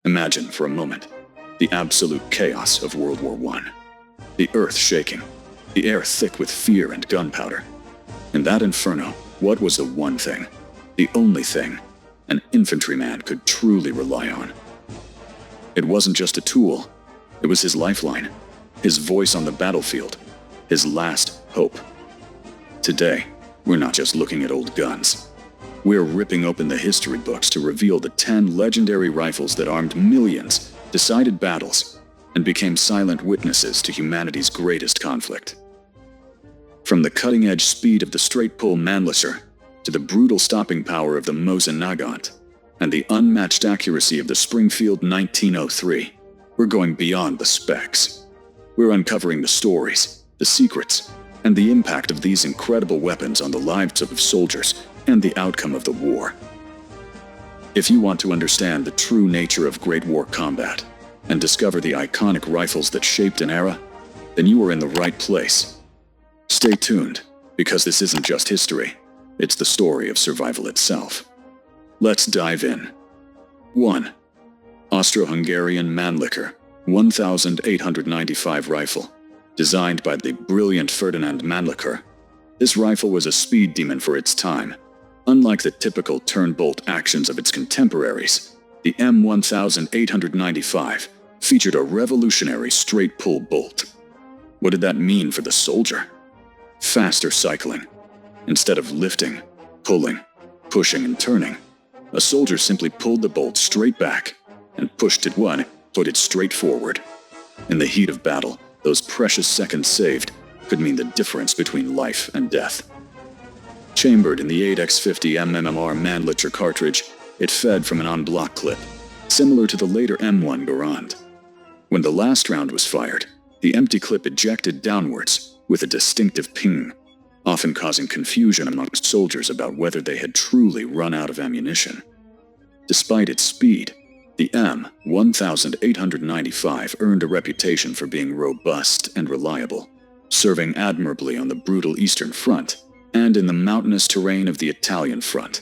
Imagine for a moment the absolute chaos of World War I. The earth shaking, the air thick with fear and gunpowder. In that inferno, what was the one thing, the only thing, an infantryman could truly rely on? It wasn't just a tool, it was his lifeline, his voice on the battlefield, his last hope. Today, we're not just looking at old guns. We're ripping open the history books to reveal the 10 legendary rifles that armed millions, decided battles, and became silent witnesses to humanity's greatest conflict. From the cutting-edge speed of the straight-pull Mannlicher to the brutal stopping power of the Mosin-Nagant and the unmatched accuracy of the Springfield 1903, we're going beyond the specs. We're uncovering the stories, the secrets, and the impact of these incredible weapons on the lives of soldiers and the outcome of the war. If you want to understand the true nature of Great War combat and discover the iconic rifles that shaped an era, then you are in the right place. Stay tuned, because this isn't just history, it's the story of survival itself. Let's dive in. 1. Austro-Hungarian Mannlicher 1895 rifle. Designed by the brilliant Ferdinand Mannlicher, this rifle was a speed demon for its time. Unlike the typical turn-bolt actions of its contemporaries, the M1895 featured a revolutionary straight-pull bolt. What did that mean for the soldier? Faster cycling. Instead of lifting, pulling, pushing, and turning, a soldier simply pulled the bolt straight back and pushed it straight forward. In the heat of battle, those precious seconds saved could mean the difference between life and death. Chambered in the 8x50 mmR Mannlicher cartridge, it fed from an en-bloc clip, similar to the later M1 Garand. When the last round was fired, the empty clip ejected downwards with a distinctive ping, often causing confusion amongst soldiers about whether they had truly run out of ammunition. Despite its speed, the M1895 earned a reputation for being robust and reliable, serving admirably on the brutal Eastern Front and in the mountainous terrain of the Italian front.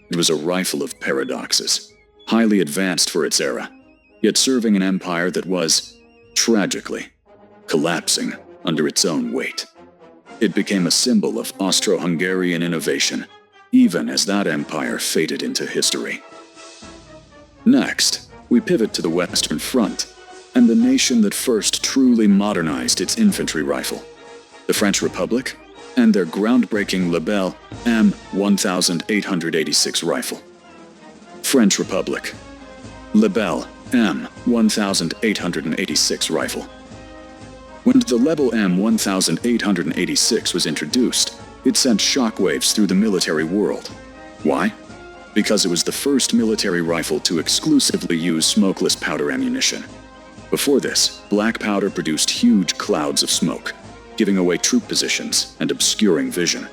It was a rifle of paradoxes, highly advanced for its era, yet serving an empire that was, tragically, collapsing under its own weight. It became a symbol of Austro-Hungarian innovation, even as that empire faded into history. Next, we pivot to the Western Front, and the nation that first truly modernized its infantry rifle, the French Republic, and their groundbreaking Lebel M1886 rifle. French Republic. Lebel M1886 rifle. When the Lebel M1886 was introduced, it sent shockwaves through the military world. Why? Because it was the first military rifle to exclusively use smokeless powder ammunition. Before this, black powder produced huge clouds of smoke, giving away troop positions and obscuring vision.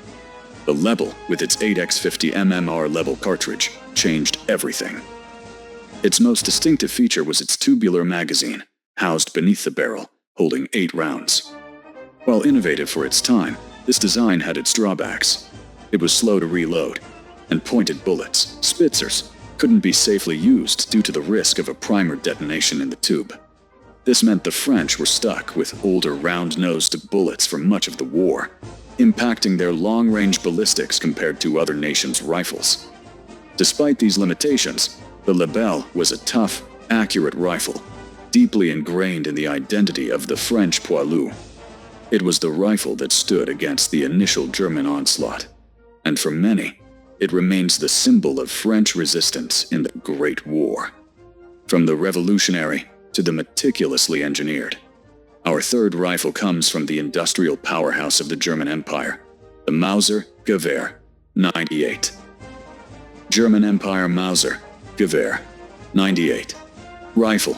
The Lebel, with its 8x50 mmR Lebel cartridge, changed everything. Its most distinctive feature was its tubular magazine, housed beneath the barrel, holding 8 rounds. While innovative for its time, this design had its drawbacks. It was slow to reload, and pointed bullets, Spitzers, couldn't be safely used due to the risk of a primer detonation in the tube. This meant the French were stuck with older round-nosed bullets for much of the war, impacting their long-range ballistics compared to other nations' rifles. Despite these limitations, the Lebel was a tough, accurate rifle, deeply ingrained in the identity of the French poilu. It was the rifle that stood against the initial German onslaught, and for many, it remains the symbol of French resistance in the Great War. From the revolutionary to the meticulously engineered, our third rifle comes from the industrial powerhouse of the German Empire, the Mauser-Gewehr 98. German Empire Mauser-Gewehr 98 rifle,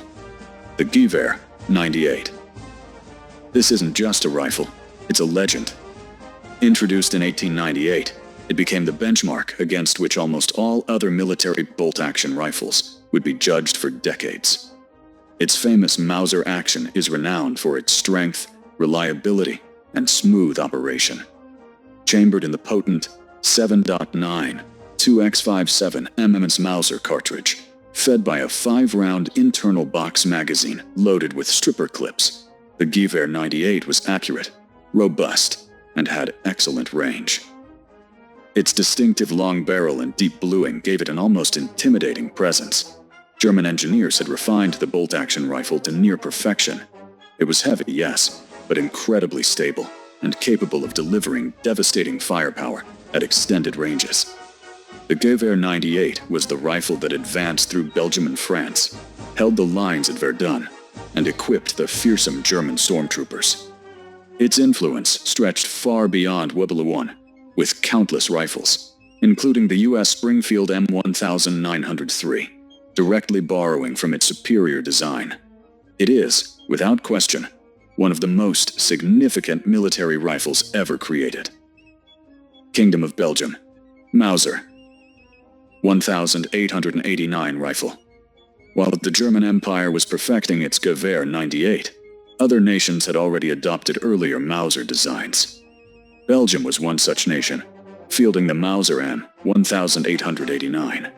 the Gewehr 98. This isn't just a rifle, it's a legend. Introduced in 1898, it became the benchmark against which almost all other military bolt-action rifles would be judged for decades. Its famous Mauser action is renowned for its strength, reliability, and smooth operation. Chambered in the potent 7.9 2x57 mm Mauser cartridge, Fed by a 5-round internal box magazine loaded with stripper clips, the Gewehr 98 was accurate, robust, and had excellent range. Its distinctive long barrel and deep bluing gave it an almost intimidating presence. German engineers had refined the bolt-action rifle to near perfection. It was heavy, yes, but incredibly stable and capable of delivering devastating firepower at extended ranges. The Gewehr 98 was the rifle that advanced through Belgium and France, held the lines at Verdun, and equipped the fearsome German stormtroopers. Its influence stretched far beyond WWII, with countless rifles, including the U.S. Springfield M1903, directly borrowing from its superior design. It is, without question, one of the most significant military rifles ever created. Kingdom of Belgium, Mauser, 1889 rifle. While the German Empire was perfecting its Gewehr 98, other nations had already adopted earlier Mauser designs. Belgium was one such nation, fielding the Mauser M 1889.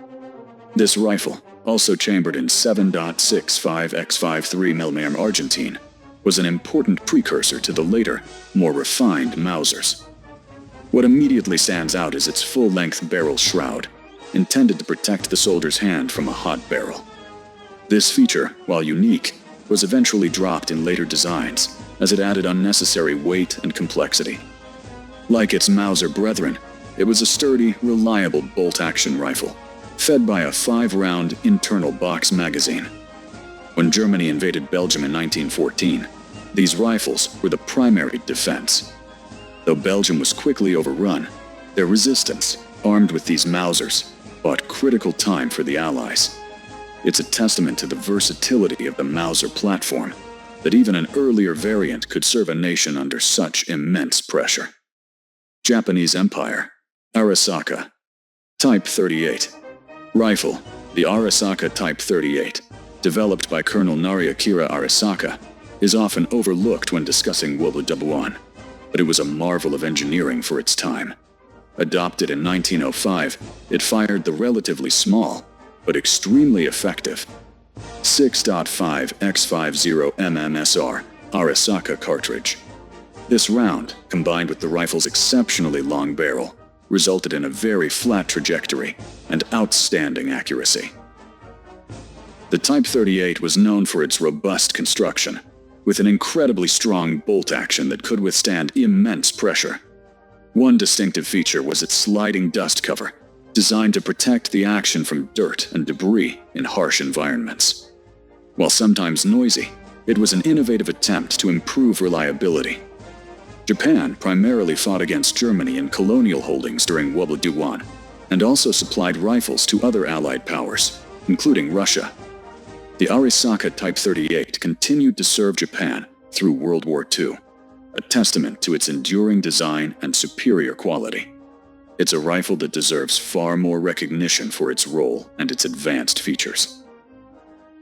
This rifle, also chambered in 7.65x53mm Argentine, was an important precursor to the later, more refined Mausers. What immediately stands out is its full-length barrel shroud, intended to protect the soldier's hand from a hot barrel. This feature, while unique, was eventually dropped in later designs, as it added unnecessary weight and complexity. Like its Mauser brethren, it was a sturdy, reliable bolt-action rifle, fed by a 5-round internal box magazine. When Germany invaded Belgium in 1914, these rifles were the primary defense. Though Belgium was quickly overrun, their resistance, armed with these Mausers, bought critical time for the Allies. It's a testament to the versatility of the Mauser platform that even an earlier variant could serve a nation under such immense pressure. Japanese Empire, Arisaka, Type 38. Rifle, the Arisaka Type 38, developed by Colonel Nariakira Arisaka, is often overlooked when discussing WWII, but it was a marvel of engineering for its time. Adopted in 1905, it fired the relatively small, but extremely effective 6.5x50 mmSR Arisaka cartridge. This round, combined with the rifle's exceptionally long barrel, resulted in a very flat trajectory and outstanding accuracy. The Type 38 was known for its robust construction, with an incredibly strong bolt action that could withstand immense pressure. One distinctive feature was its sliding dust cover, designed to protect the action from dirt and debris in harsh environments. While sometimes noisy, it was an innovative attempt to improve reliability. Japan primarily fought against Germany in colonial holdings during WWII, and also supplied rifles to other Allied powers, including Russia. The Arisaka Type 38 continued to serve Japan through World War II, a testament to its enduring design and superior quality. It's a rifle that deserves far more recognition for its role and its advanced features.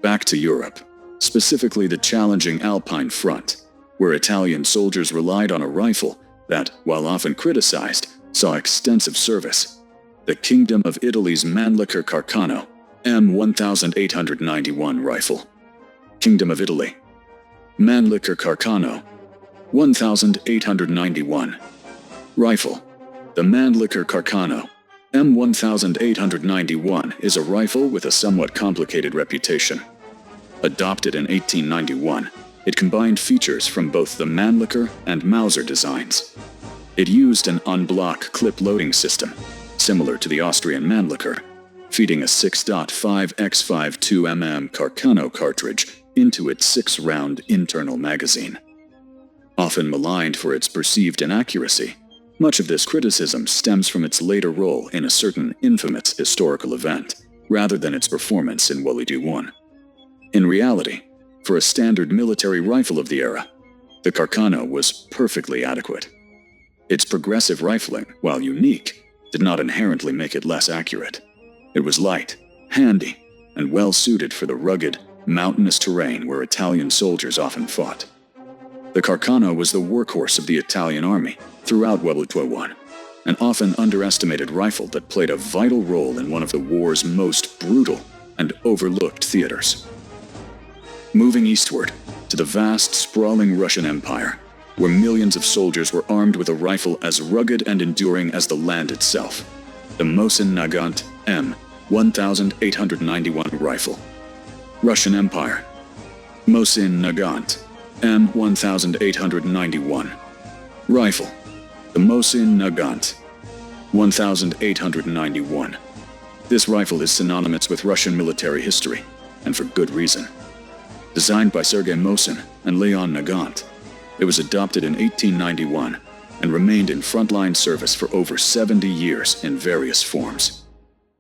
Back to Europe, specifically the challenging Alpine front, where Italian soldiers relied on a rifle that, while often criticized, saw extensive service. The Kingdom of Italy's Mannlicher Carcano, M1891 rifle. Kingdom of Italy. Mannlicher Carcano, 1891. Rifle. The Mannlicher Carcano, M1891 is a rifle with a somewhat complicated reputation. Adopted in 1891, it combined features from both the Mannlicher and Mauser designs. It used an en-bloc clip loading system, similar to the Austrian Mannlicher, feeding a 6.5x52mm Carcano cartridge into its 6-round internal magazine. Often maligned for its perceived inaccuracy, much of this criticism stems from its later role in a certain infamous historical event, rather than its performance in WWII. In reality, for a standard military rifle of the era, the Carcano was perfectly adequate. Its progressive rifling, while unique, did not inherently make it less accurate. It was light, handy, and well-suited for the rugged, mountainous terrain where Italian soldiers often fought. The Carcano was the workhorse of the Italian army throughout WWII, an often underestimated rifle that played a vital role in one of the war's most brutal and overlooked theaters. Moving eastward to the vast, sprawling Russian Empire, where millions of soldiers were armed with a rifle as rugged and enduring as the land itself, the Mosin-Nagant M1891 rifle. Russian Empire. Mosin-Nagant M1891 rifle. The Mosin-Nagant 1891. This rifle is synonymous with Russian military history, and for good reason. Designed by Sergei Mosin and Leon Nagant, it was adopted in 1891 and remained in frontline service for over 70 years in various forms.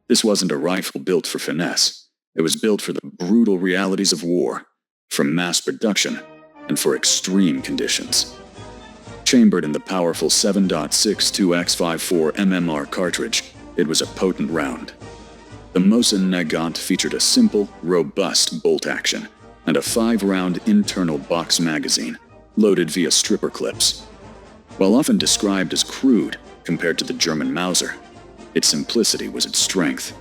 This wasn't a rifle built for finesse. It was built for the brutal realities of war, for mass production, and for extreme conditions. Chambered in the powerful 7.62x54 mmR cartridge, it was a potent round. The Mosin-Nagant featured a simple, robust bolt action and a 5-round internal box magazine, loaded via stripper clips. While often described as crude compared to the German Mauser, its simplicity was its strength.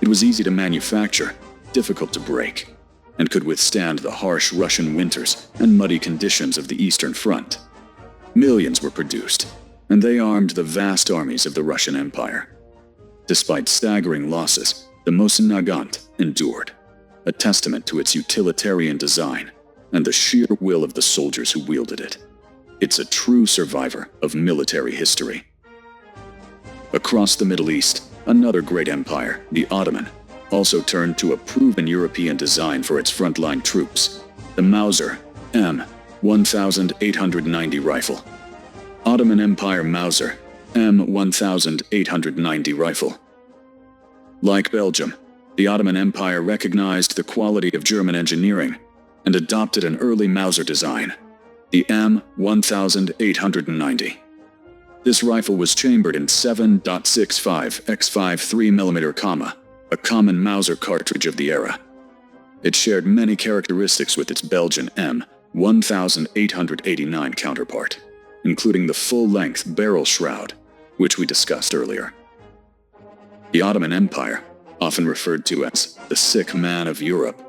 It was easy to manufacture, difficult to break, and could withstand the harsh Russian winters and muddy conditions of the Eastern Front. Millions were produced, and they armed the vast armies of the Russian Empire. Despite staggering losses, the Mosin-Nagant endured, a testament to its utilitarian design and the sheer will of the soldiers who wielded it. It's a true survivor of military history. Across the Middle East, another great empire, the Ottoman, also turned to a proven European design for its frontline troops, the Mauser M1890 rifle. Ottoman Empire Mauser M1890 rifle. Like Belgium, the Ottoman Empire recognized the quality of German engineering and adopted an early Mauser design, the M1890. This rifle was chambered in 7.65x53mm, a common Mauser cartridge of the era. It shared many characteristics with its Belgian M1889 counterpart, including the full-length barrel shroud, which we discussed earlier. The Ottoman Empire, often referred to as the sick man of Europe,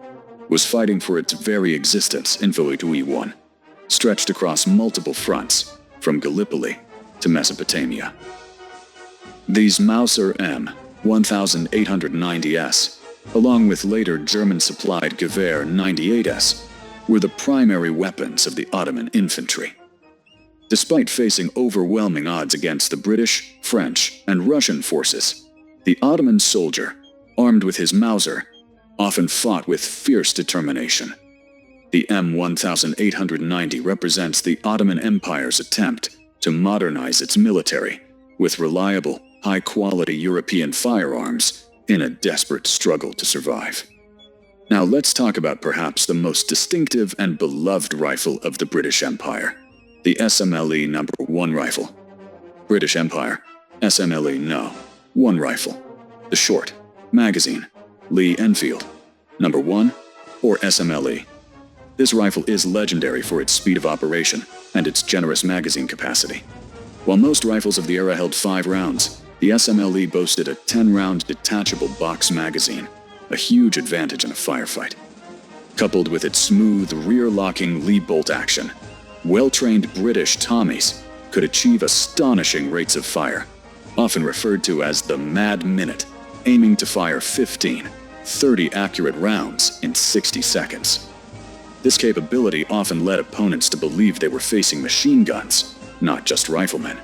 was fighting for its very existence in WWII, stretched across multiple fronts, from Gallipoli to Mesopotamia. These Mauser M1890s, along with later German-supplied Gewehr 98s, were the primary weapons of the Ottoman infantry. Despite facing overwhelming odds against the British, French, and Russian forces, the Ottoman soldier, armed with his Mauser, often fought with fierce determination. The M1890 represents the Ottoman Empire's attempt to modernize its military with reliable, high-quality European firearms in a desperate struggle to survive. Now let's talk about perhaps the most distinctive and beloved rifle of the British Empire, the SMLE No. 1 rifle. British Empire, SMLE No. 1 rifle. The short, magazine, Lee-Enfield, No. 1, or SMLE. This rifle is legendary for its speed of operation and its generous magazine capacity. While most rifles of the era held 5 rounds, the SMLE boasted a 10-round detachable box magazine, a huge advantage in a firefight. Coupled with its smooth, rear-locking Lee bolt action, well-trained British Tommies could achieve astonishing rates of fire, often referred to as the Mad Minute, aiming to fire 15, 30 accurate rounds in 60 seconds. This capability often led opponents to believe they were facing machine guns, not just riflemen.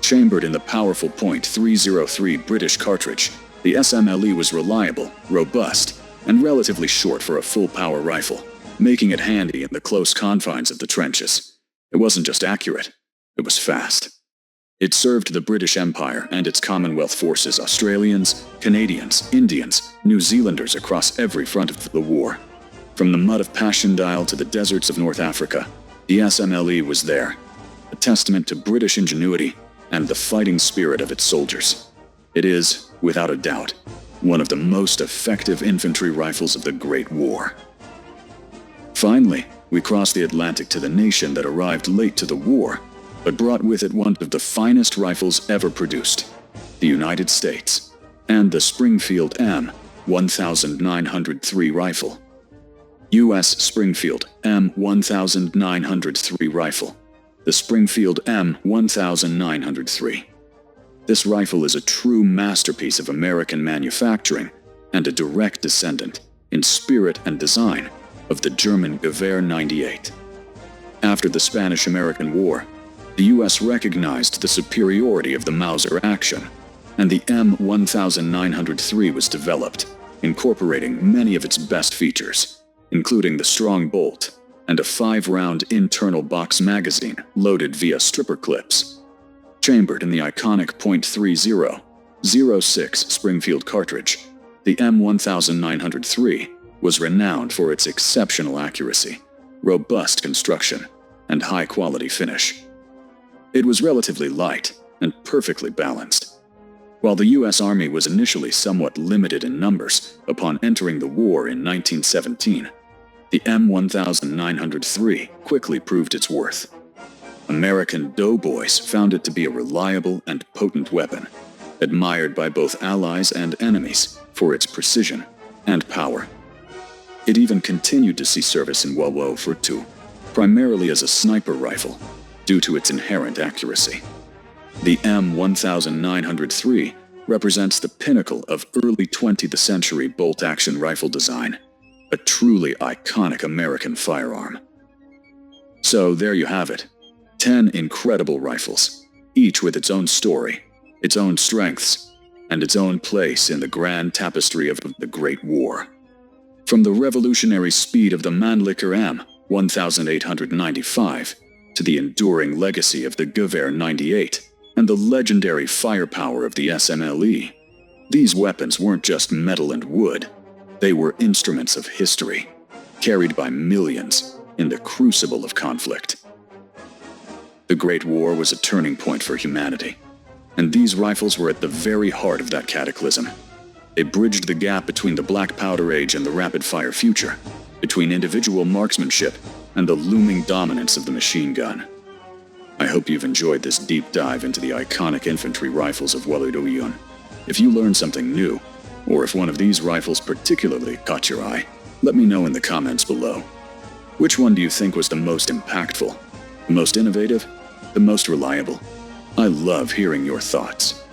Chambered in the powerful .303 British cartridge, the SMLE was reliable, robust, and relatively short for a full-power rifle, making it handy in the close confines of the trenches. It wasn't just accurate, it was fast. It served the British Empire and its Commonwealth forces, Australians, Canadians, Indians, New Zealanders across every front of the war. From the mud of Passchendaele to the deserts of North Africa, the SMLE was there, a testament to British ingenuity and the fighting spirit of its soldiers. It is, without a doubt, one of the most effective infantry rifles of the Great War. Finally, we cross the Atlantic to the nation that arrived late to the war, but brought with it one of the finest rifles ever produced, the United States, and the Springfield M1903 rifle. U.S. Springfield M1903 rifle. The Springfield M1903. This rifle is a true masterpiece of American manufacturing and a direct descendant, in spirit and design, of the German Gewehr 98. After the Spanish-American War, the U.S. recognized the superiority of the Mauser action, and the M1903 was developed, incorporating many of its best features, including the strong bolt and a 5-round internal box magazine loaded via stripper clips. Chambered in the iconic .30-06 Springfield cartridge, the M1903 was renowned for its exceptional accuracy, robust construction, and high-quality finish. It was relatively light and perfectly balanced. While the U.S. Army was initially somewhat limited in numbers upon entering the war in 1917, the M1903 quickly proved its worth. American doughboys found it to be a reliable and potent weapon, admired by both allies and enemies for its precision and power. It even continued to see service in World War II, primarily as a sniper rifle, due to its inherent accuracy. The M1903 represents the pinnacle of early 20th century bolt-action rifle design, a truly iconic American firearm. So there you have it, 10 incredible rifles, each with its own story, its own strengths, and its own place in the grand tapestry of the Great War. From the revolutionary speed of the Mannlicher M1895 to the enduring legacy of the Gewehr 98 and the legendary firepower of the SMLE, these weapons weren't just metal and wood, they were instruments of history, carried by millions in the crucible of conflict. The Great War was a turning point for humanity, and these rifles were at the very heart of that cataclysm. They bridged the gap between the black powder age and the rapid-fire future, between individual marksmanship and the looming dominance of the machine gun. I hope you've enjoyed this deep dive into the iconic infantry rifles of WWII. If you learned something new, or if one of these rifles particularly caught your eye, let me know in the comments below. Which one do you think was the most impactful, the most innovative, the most reliable? I love hearing your thoughts.